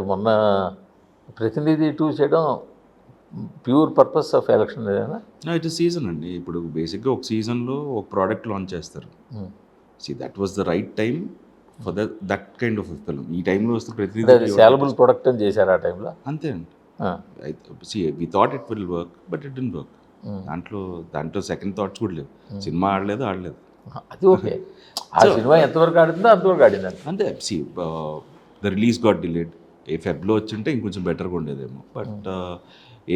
మొన్న ప్రతినిధి 2 చేయడం ప్యూర్ పర్పస్ ఆఫ్ ఎలక్షన్ ఏదైనా? ఇట్ సీజన్ అండి. ఇప్పుడు బేసిక్గా ఒక సీజన్లో ఒక ప్రోడక్ట్ లాంచ్ చేస్తారు. That was the right time for that kind of film. ఈ టైంలో వస్తే ప్రతినిధి సేలబుల్ ప్రొడక్ట్ అని చేశారు ఆ టైంలో. అంతే అండి. We thought it will work but it didn't work. దాంట్లో సెకండ్ థాట్స్ కూడా లేవు. సినిమా ఆడలేదు. అది ఓకే. ఆ సినిమా ఎంతవరకు ఆడుతుందో అంతవరకు ఆడిందండి. అంతే. The release got delayed. ఫెబ్లో వచ్చింటే ఇంకొంచెం బెటర్గా ఉండేదేమో. బట్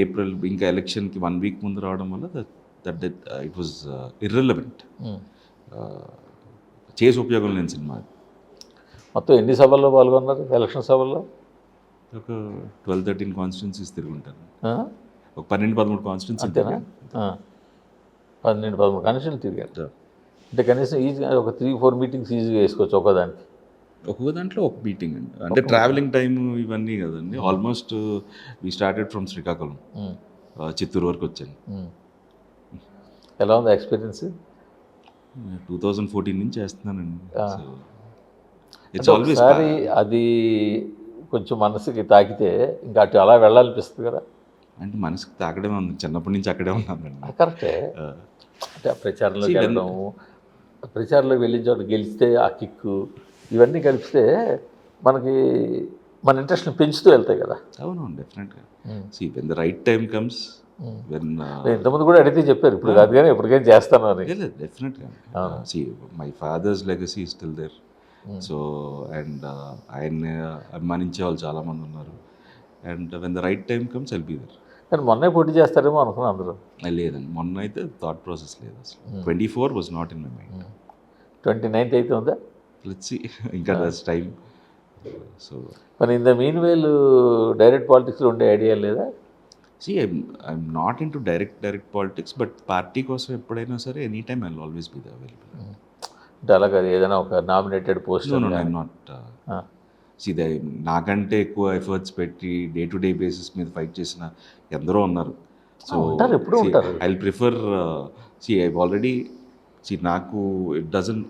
ఏప్రిల్ ఇంకా ఎలక్షన్కి 1 వీక్ ముందు రావడం వల్ల దట్ ఇట్ వాజ్ ఇర్రెలవెంట్. చేసి ఉపయోగం లేని సినిమా. మొత్తం ఎన్ని సభల్లో పాల్గొన్నారు ఎలక్షన్ సభల్లో? ఒక 12-13 కాన్స్టిట్యున్సీస్ తిరుగుంటాను. ఒక 12-13 కాన్స్టిట్యున్సీ. అంతేనా? 12-13 కాన్స్టిట్యున్సీ తిరిగారు. అంటే కనీసం ఈజీగా ఒక 3-4 మీటింగ్స్ ఈజీగా వేసుకోవచ్చు ఒక్కోదానికి. ఒక్కొక్క దాంట్లో ఒక మీటింగ్ అండి. అంటే ట్రావెలింగ్ టైం ఇవన్నీ కదండి. Almost we started from Srikakulam, Chittoor వరకు వచ్చాను. ఎలా ఉంది ఎక్స్పీరియన్స్? 2014 నుంచి చేస్తున్నానండి. ఒకసారి అది కొంచెం మనసుకి తాకితే ఇంకా అటు అలా వెళ్ళాలనిపిస్తుంది కదా. అంటే మనసుకి తాకడే ఉంది. చిన్నప్పటి నుంచి అక్కడే ఉన్నానండి. కరెక్టే. అంటే ఆ ప్రచారంలోకి వెళ్ళడం, ప్రచారంలోకి వెళ్ళిన చోట గెలిస్తే ఆ కిక్కు, ఇవన్నీ కలిపితే మనకి మన ఇంట్రెస్ట్ని పెంచుతూ వెళ్తాయి కదా. అవును, డెఫినెట్గా. When the right time comes. ఇంతకుముందు కూడా అడిగితే చెప్పారు, ఇప్పుడు కాదు కానీ ఎప్పటికైనా చేస్తాను అని. డెఫినెట్గా. My father's legacy still there. So and ఆయన్ని అభిమానించే వాళ్ళు చాలామంది ఉన్నారు. And when the right time comes I'll be there. కానీ మొన్నే పోటీ చేస్తారేమో అనుకున్నాను అందరూ. లేదండి, మొన్న అయితే థాట్ ప్రాసెస్ లేదు అసలు. 24 was not in my mind. 29th అయితే ఉందా? లెట్స్ సీ, ఇంకా దట్స్ టైం. సో మరి in the meanwhile direct పాలిటిక్స్లో ఉండే ఐడియా లేదా? I'm not into direct politics, but party కోసం ఎప్పుడైనా సరే any time I will always be available. అంటే అలాగే ఏదైనా ఒక నామినేటెడ్ పోస్ట్? I'm not. నాకంటే ఎక్కువ ఎఫర్ట్స్ పెట్టి డే టు డే బేసిస్ మీద ఫైట్ చేసిన ఎందరో ఉన్నారు. So I will prefer. I already నాకు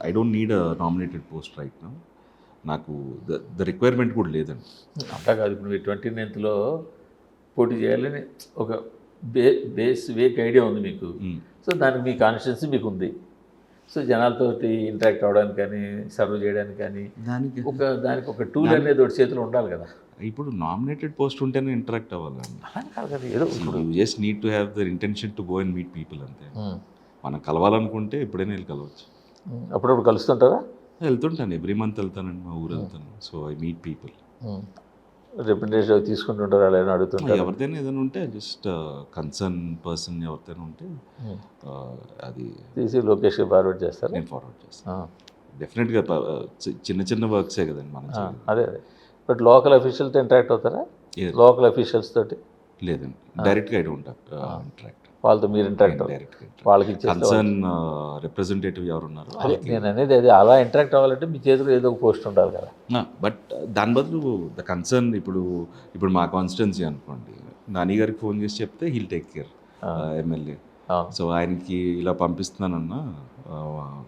I don't need a nominated post right now. నాకు ద రిక్వైర్మెంట్ కూడా లేదండి. అంతా కాదు, ఇప్పుడు మీరు 29th పోటీ చేయాలని ఒక వేక్ ఐడియా ఉంది మీకు. సో దానికి మీ కాన్స్టిట్యున్సీ మీకు ఉంది. సో జనాలతోటి ఇంటరాక్ట్ అవ్వడానికి కానీ సర్వ్ చేయడానికి కానీ దానికి ఒక టూల్ అనేది ఒకటి చేతిలో ఉండాలి కదా. ఇప్పుడు నామినేటెడ్ పోస్ట్ ఉంటేనే ఇంటరాక్ట్ అవ్వాలండి. అలా కాదు కదా, ఏదో you just need to have the intention to go and meet people అంతే. మనం కలవాలనుకుంటే ఎప్పుడైనా వెళ్ళి కలవచ్చు. అప్పుడప్పుడు కలుస్తుంటారా? వెళ్తుంటాను, ఎవ్రీ మంత్ వెళ్తానండి, మా ఊరు వెళ్తాను. So I meet people. Representative తీసుకుంటుంటారు, అలా ఏమైనా అడుగుతుంటారు? ఎవరిదైనా ఏదైనా ఉంటే జస్ట్ కన్సర్న్ పర్సన్ ఎవరిదైనా ఉంటే అది తీసి లోకేష్కి ఫార్వర్డ్ చేస్తారు. నేను ఫార్వర్డ్ చేస్తాను డెఫినెట్గా. చిన్న వర్క్సే కదండి మనం. అదే బట్ లోకల్ అఫీషియల్తో ఇంటరాక్ట్ అవుతారా? లోకల్ అఫీషియల్స్ తోటి లేదండి, డైరెక్ట్గా ఐ డోంట్ ఇంటరాక్ట్. వాళ్ళతో మీరు ఇంటరాక్ట్ వాళ్ళకి కన్సర్న్ రిప్రజెంటేటివ్ ఎవరు ఉన్నారు నేను అనేది అది. అలా ఇంటరాక్ట్ అవ్వాలంటే మీ చేతిలో ఏదో ఒక పోస్ట్ ఉండాలి కదా. బట్ దాని బదులు ద కన్సర్న్ ఇప్పుడు మా కాన్స్టిట్యున్సీ అనుకోండి, నాని గారికి ఫోన్ చేసి చెప్తే he'll take care, MLA. So ఆయనకి ఇలా పంపిస్తున్నానన్నా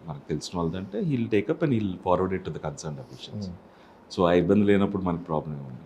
మనకు తెలిసిన వాళ్ళదంటే he'll take up and he'll forward it to the concern officials. So ఆ ఇబ్బంది లేనప్పుడు మనకి ప్రాబ్లం ఏముంది.